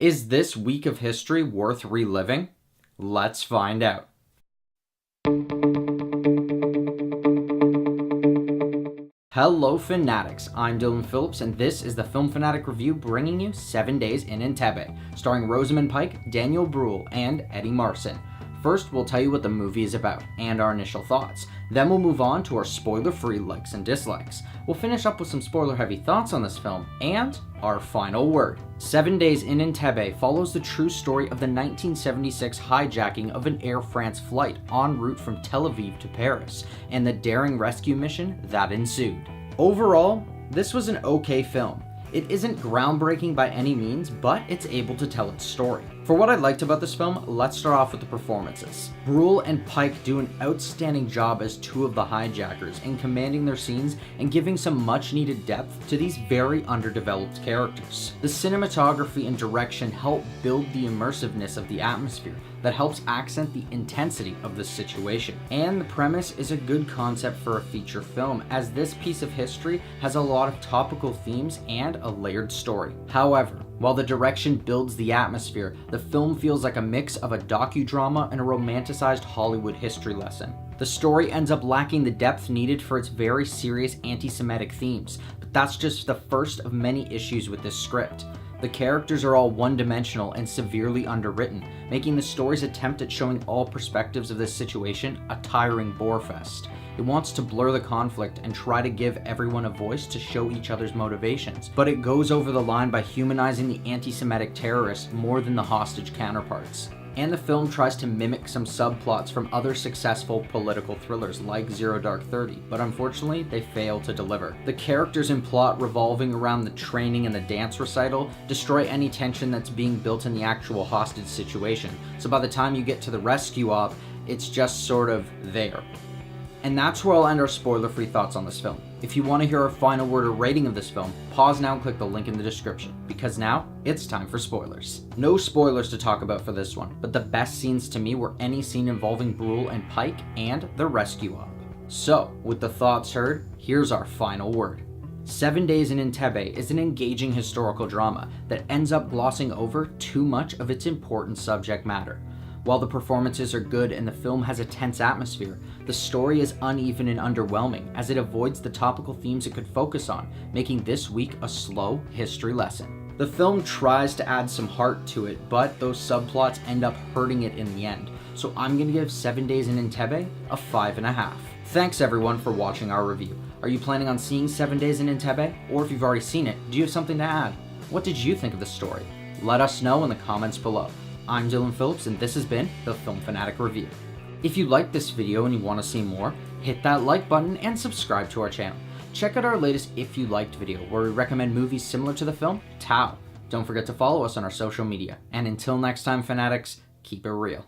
Is this week of history worth reliving? Let's find out. Hello Fanatics, I'm Dylan Phillips and this is the Film Fanatic Review bringing you 7 Days in Entebbe, starring Rosamund Pike, Daniel Bruhl, and Eddie Marsan. First, we'll tell you what the movie is about and our initial thoughts. Then we'll move on to our spoiler-free likes and dislikes. We'll finish up with some spoiler-heavy thoughts on this film and our final word. 7 Days in Entebbe follows the true story of the 1976 hijacking of an Air France flight en route from Tel Aviv to Paris and the daring rescue mission that ensued. Overall, this was an okay film. It isn't groundbreaking by any means, but it's able to tell its story. For what I liked about this film, let's start off with the performances. Bruhl and Pike do an outstanding job as two of the hijackers in commanding their scenes and giving some much needed depth to these very underdeveloped characters. The cinematography and direction help build the immersiveness of the atmosphere that helps accent the intensity of the situation. And the premise is a good concept for a feature film, as this piece of history has a lot of topical themes and a layered story. However, while the direction builds the atmosphere, the film feels like a mix of a docudrama and a romanticized Hollywood history lesson. The story ends up lacking the depth needed for its very serious anti-Semitic themes, but that's just the first of many issues with this script. The characters are all one-dimensional and severely underwritten, making the story's attempt at showing all perspectives of this situation a tiring bore fest. It wants to blur the conflict and try to give everyone a voice to show each other's motivations, but it goes over the line by humanizing the anti-Semitic terrorists more than the hostage counterparts. And the film tries to mimic some subplots from other successful political thrillers like Zero Dark 30, but unfortunately they fail to deliver. The characters and plot revolving around the training and the dance recital destroy any tension that's being built in the actual hostage situation, so by the time you get to the rescue op, it's just sort of there. And that's where I'll end our spoiler-free thoughts on this film. If you want to hear our final word or rating of this film, pause now and click the link in the description, because now it's time for spoilers. No spoilers to talk about for this one, but the best scenes to me were any scene involving Bruhl and Pike and the rescue op. So, with the thoughts heard, here's our final word. 7 Days in Entebbe is an engaging historical drama that ends up glossing over too much of its important subject matter. While the performances are good and the film has a tense atmosphere, the story is uneven and underwhelming as it avoids the topical themes it could focus on, making this week a slow history lesson. The film tries to add some heart to it, but those subplots end up hurting it in the end, so I'm gonna give 7 Days in Entebbe a 5.5. Thanks everyone for watching our review. Are you planning on seeing 7 Days in Entebbe? Or if you've already seen it, do you have something to add? What did you think of the story? Let us know in the comments below. I'm Dylan Phillips and this has been the Film Fanatic Review. If you liked this video and you want to see more, hit that like button and subscribe to our channel. Check out our latest If You Liked video where we recommend movies similar to the film Tao. Don't forget to follow us on our social media. And until next time, Fanatics, keep it real.